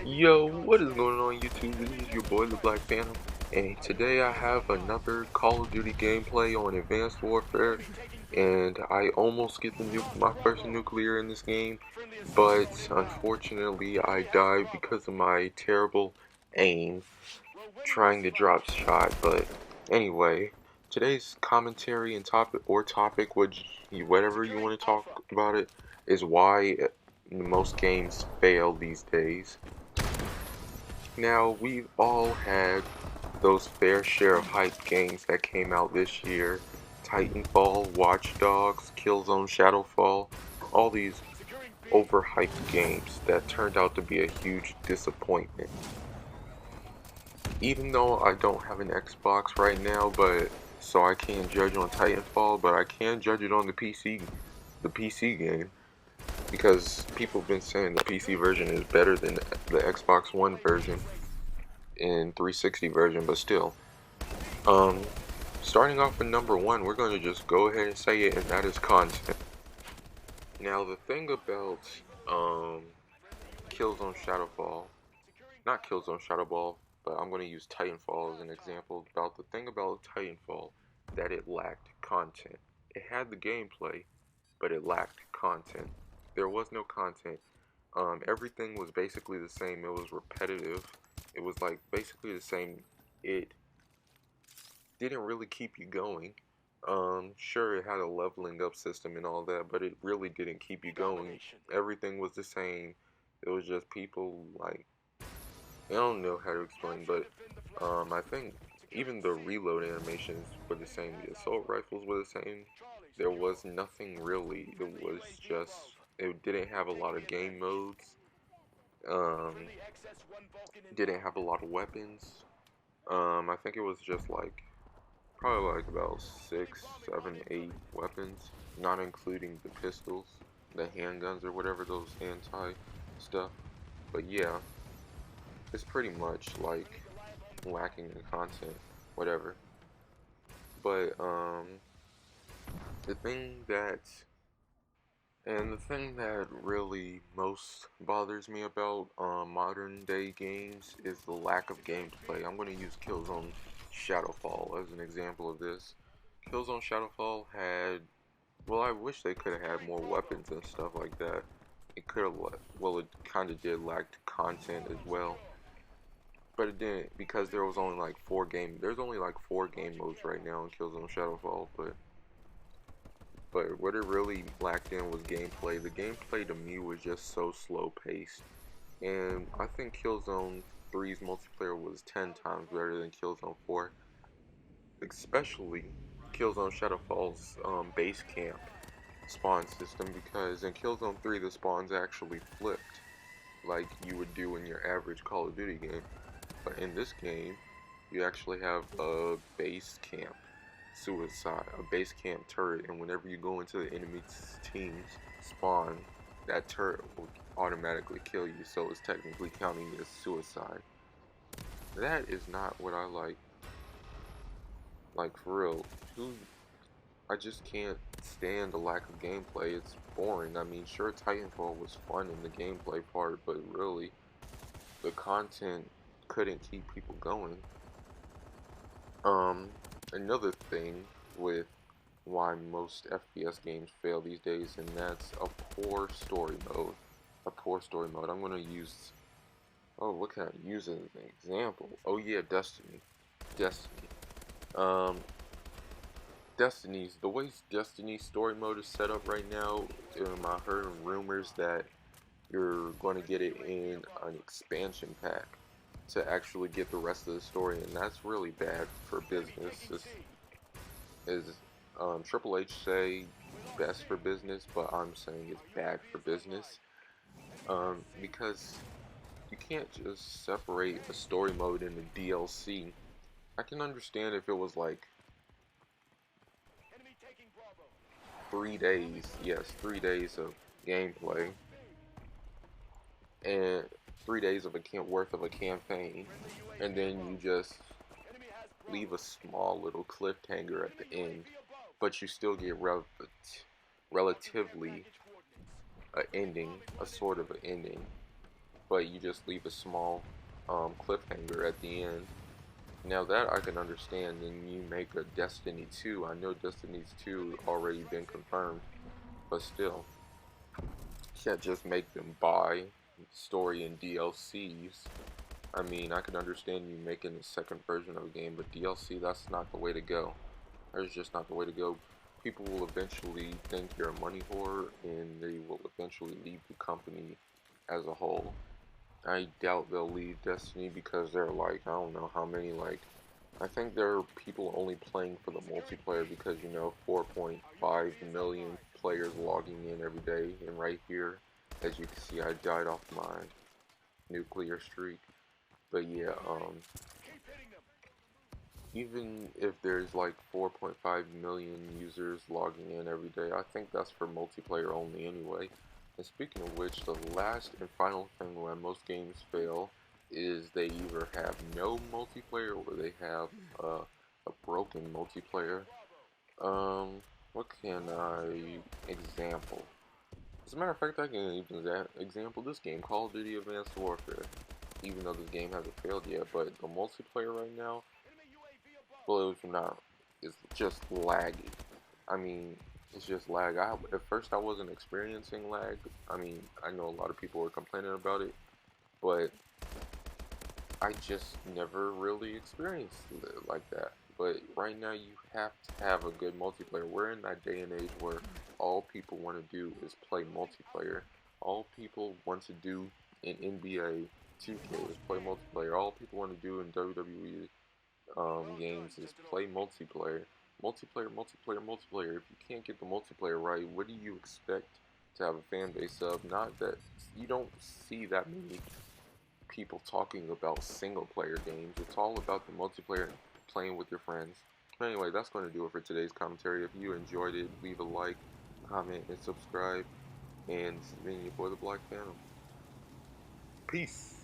Yo, what is going on YouTube? This is your boy TheBlackPhantom, and today I have another Call of Duty gameplay on Advanced Warfare, and I almost get my first nuclear in this game, but unfortunately I died because of my terrible aim trying to drop shot. But anyway, today's commentary and topic, whatever you want to talk about it, is why most games fail these days. Now, we've all had those fair share of hype games that came out this year. Titanfall, Watch Dogs, Killzone Shadowfall, all these overhyped games that turned out to be a huge disappointment. Even though I don't have an Xbox right now, so I can't judge on Titanfall, but I can judge it on the PC game. Because people have been saying the PC version is better than the Xbox One version in 360 version, but still. Starting off with number one, we're going to just go ahead and say it, and that is content. Now, the thing about Killzone Shadowfall, not Killzone Shadowball, but I'm going to use Titanfall as an example. About the thing about Titanfall, that it lacked content. It had the gameplay, but it lacked content. There was no content. Everything was basically the same. It was repetitive. It was like basically the same. It didn't really keep you going. Sure, it had a leveling up system and all that, but it really didn't keep you going. Everything was the same. It was just people like, I don't know how to explain, but I think even the reload animations were the same. The assault rifles were the same. There was nothing really. It was just, it didn't have a lot of game modes. Didn't have a lot of weapons. I think it was just like probably like about 6, 7, 8 weapons, not including the pistols, the handguns or whatever, those anti stuff. But yeah, it's pretty much like lacking in content, whatever. But the thing that the thing that really most bothers me about modern day games is the lack of gameplay. I'm going to use Killzone Shadowfall as an example of this. Killzone Shadowfall had, well, I wish they could have had more weapons and stuff like that. It could have, well, it kind of did lack content as well. But it didn't, because there's only like 4 game modes right now in Killzone Shadowfall, but what it really lacked in was gameplay. The gameplay to me was just so slow paced. And I think Killzone 3's multiplayer was 10 times better than Killzone 4. Especially Killzone Shadowfall's base camp spawn system, because in Killzone 3 the spawns actually flipped like you would do in your average Call of Duty game. But in this game, you actually have a base camp a base camp turret, and whenever you go into the enemy team's spawn, that turret will automatically kill you, so it's technically counting as suicide. That is not what I like. Like, for real, I just can't stand the lack of gameplay. It's boring. I mean, sure, Titanfall was fun in the gameplay part, but really, the content couldn't keep people going. Another thing with why most FPS games fail these days, and that's a poor story mode. I'm gonna use, oh, what can I use as an example? Oh yeah, Destiny. Um, the way Destiny's story mode is set up right now, I heard rumors that you're going to get it in an expansion pack to actually get the rest of the story, and that's really bad for business. Triple H say best for business, but I'm saying it's bad for business, because you can't just separate a story mode and a DLC. I can understand if it was like 3 days, yes, 3 days of gameplay and 3 days of worth of a campaign, and then you just leave a small little cliffhanger at the end, but you still get relatively a ending, a sort of an ending, but you just leave a small cliffhanger at the end. Now that I can understand, then you make a Destiny 2. I know Destiny's 2 already been confirmed, but still, you can't just make them buy story and DLCs. I mean, I can understand you making a second version of a game, but DLC, that's not the way to go. That's just not the way to go. People will eventually think you're a money whore, and they will eventually leave the company as a whole. I doubt they'll leave Destiny because they're like, I don't know how many, like, I think there are people only playing for the multiplayer because, 4.5 million players logging in every day. And right here, as you can see, I died off my nuclear streak. But yeah, even if there's like 4.5 million users logging in every day, I think that's for multiplayer only anyway. And speaking of which, the last and final thing when most games fail is they either have no multiplayer or they have a broken multiplayer. What can I example? As a matter of fact, I can even example this game, Call of Duty Advanced Warfare. Even though this game hasn't failed yet, but the multiplayer right now, believe it or not, is just laggy. I mean, it's just lag. At first I wasn't experiencing lag. I mean, I know a lot of people were complaining about it, but I just never really experienced it like that. But right now you have to have a good multiplayer. We're in that day and age where all people want to do is play multiplayer. All people want to do in NBA 2K is play multiplayer. All people want to do in WWE games is play multiplayer. Multiplayer, multiplayer, multiplayer. If you can't get the multiplayer right, what do you expect to have a fan base of? Not that you don't see that many people talking about single player games. It's all about the multiplayer, playing with your friends. But anyway, that's going to do it for today's commentary. If you enjoyed it, leave a like, comment, and subscribe. And this has been your boy, the Black Phantom. Peace.